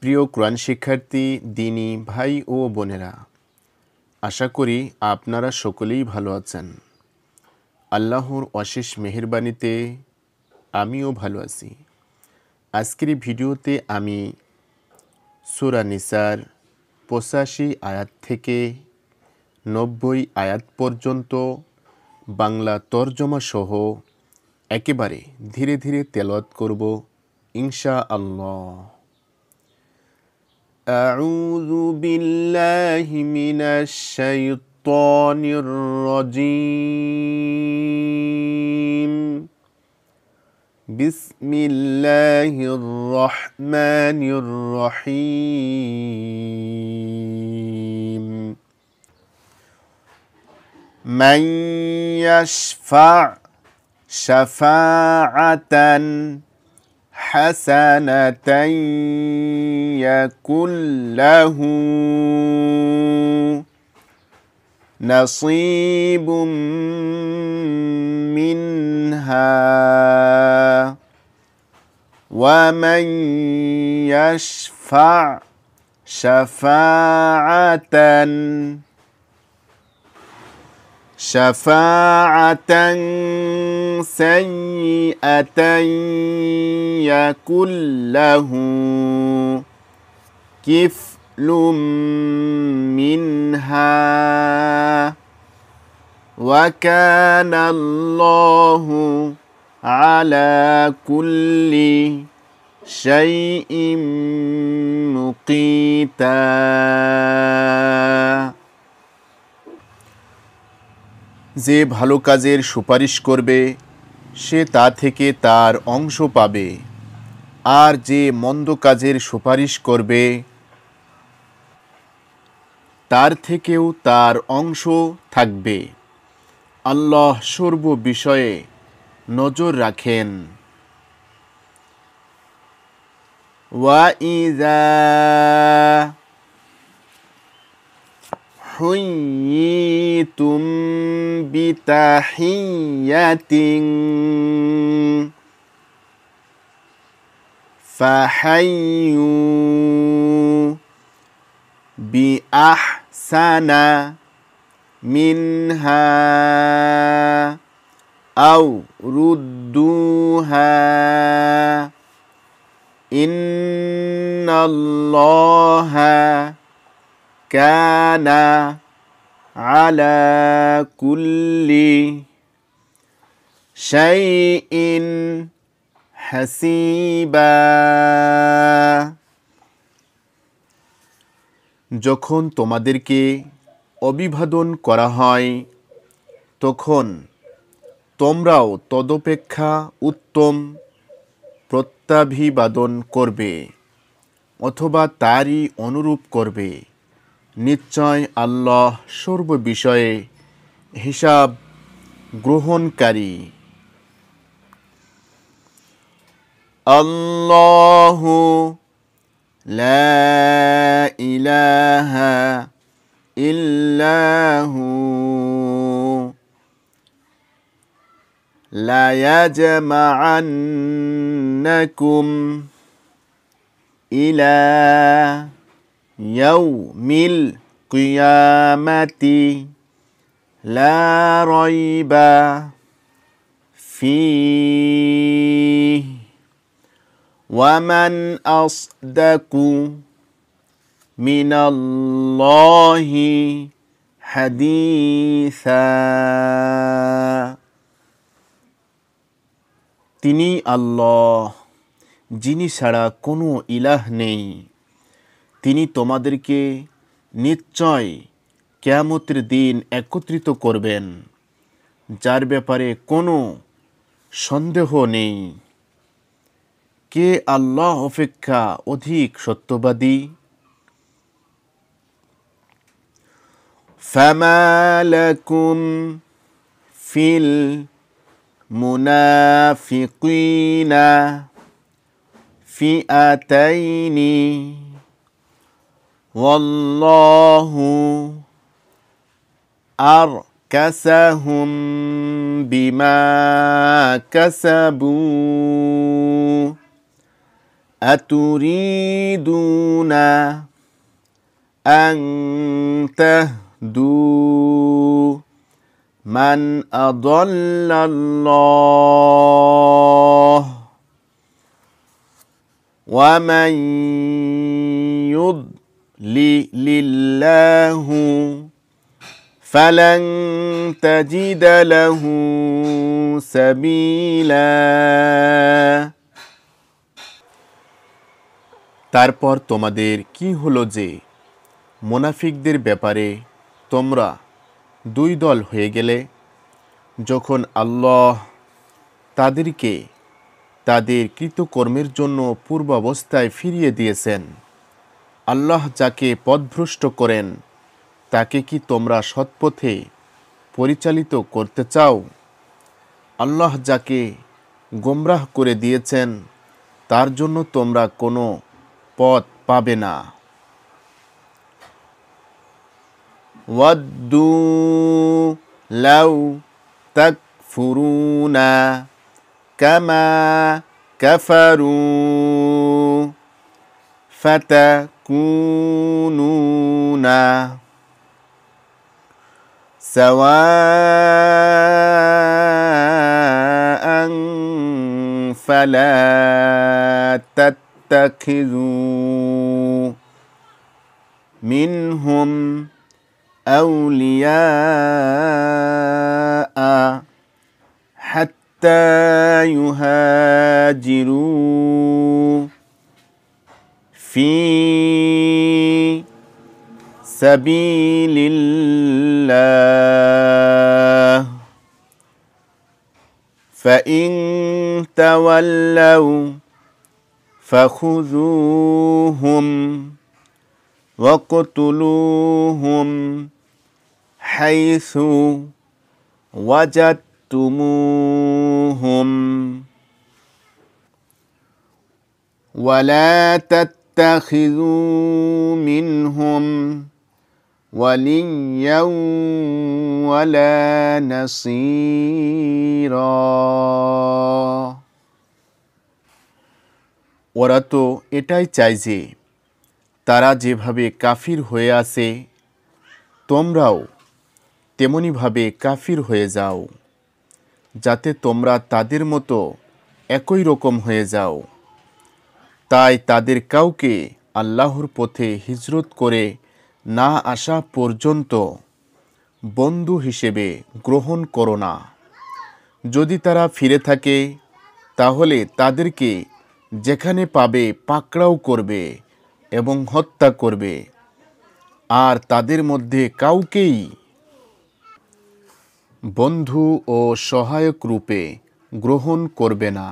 প্রিয় কোরআন শিক্ষার্থী, দিনী ভাই ও বোনেরা, আশা করি আপনারা সকলেই ভালো আছেন। আল্লাহর অশেষ মেহেরবানিতে আমিও ভালো আছি। আজকের এই ভিডিওতে আমি সূরা নিসার ৮৫ আয়াত থেকে ৯০ আয়াত পর্যন্ত বাংলা তরজমা সহ একেবারে ধীরে ধীরে তেলাওয়াত করব ইনশাআল্লাহ। أعوذ بالله من الشيطان الرجيم. بسم الله الرحمن الرحيم. من يشفع شفاعة حسنة يكن له نصيب منها ومن يشفع شفاعة سيئة يكن له كفل منها وكان الله على كل شيء مقيتا. যে ভালো কাজের সুপারিশ করবে সে তা থেকে তার অংশ পাবে, আর যে মন্দ কাজের সুপারিশ করবে তার থেকেও তার অংশ থাকবে। আল্লাহ সর্ব বিষয়ে নজর রাখেন। ওয়াইযা حييتم بتحية فحيوا بأحسن منها أو ردوها إن الله كان على كل شيء حسيبا. যখন তোমাদেরকে অভিবাদন করা হয় তখন তোমরাও তদপেক্ষা উত্তম প্রত্যাভিবাদন করবে অথবা তারই অনুরূপ করবে। নিশ্চয় আল্লাহ সর্ব বিষয়ে হিসাব গ্রহণকারী। আল্লাহু লা ইলাহা ইল্লাহু লা ইয়াজমাআন্নাকুম ইলা ইয়াউমিল কিয়ামাতি লা রাইবা ফীহি ওয়া মান আসদাকু মিনাল্লাহি হাদীসা. তিনি আল্লাহ, যিনি ছাড়া কোনো ইলাহ নেই। তিনি তোমাদেরকে নিশ্চয় কিয়ামতের দিন একত্রিত করবেন, যার ব্যাপারে কোনো সন্দেহ নেই। কে আল্লাহ অপেক্ষা অধিক সত্যবাদী? ফামা লাকুম ফিল মুনাফিকিনা ফিআতাইনি ওয়াল্লাহু আরকাসাহুম বিমা কাসাবু আতুরিদুনা আন তাহদু মান আদাল্লাল্লাহ ওয়া মান ইউদ্লিলিল্লাহু ফালান তাজিদা লাহু সাবিলা। তারপর তোমাদের কি হলো যে মুনাফিকদের ব্যাপারে তোমরা দুই দল হয়ে গেলে, যখন আল্লাহ তাদেরকে তাদের কৃতকর্মের জন্য পূর্বাবস্থায় ফিরিয়ে দিয়েছেন। আল্লাহ যাকে পথভ্রষ্ট করেন তাকে কি তোমরা সৎপথে পরিচালিত করতে চাও? আল্লাহ যাকে গোমরাহ করে দিয়েছেন তার জন্য তোমরা কোনো পথ পাবে না। ওয়াদ্দু লাউ তাকফুরুনা কামা কাফারু ফাতাকুনুনা সাওয়াআন ফালা তাত্তাখিযু মিনহুম আউলিয়াআ হাত্তা ইউহাজিরু ফি সাবিলিল্লাহ ফাইন তাওয়াল্লাউ ফাখুযুহুম ওয়াকতুলুহুম হাইসু ওয়াজাদতুমুহুম ওয়ালা তাত্তাখিযু মিনহুম ওয়ালিয়্যান ওয়ালা নাসীরা। ওরা তো এটাই চায় যে তারা যেভাবে কাফির হয়ে আছে তোমরাও তেমনিভাবে কাফির হয়ে যাও, যাতে তোমরা তাদের মতো একই রকম হয়ে যাও। তাই তাদের কাউকে আল্লাহর পথে হিজরত করে না আসা পর্যন্ত বন্ধু হিসেবে গ্রহণ করো না। যদি তারা ফিরে থাকে তাহলে তাদেরকে যেখানে পাবে পাকড়াও করবে এবং হত্যা করবে, আর তাদের মধ্যে কাউকেই বন্ধু ও সহায়ক রূপে গ্রহণ করবে না।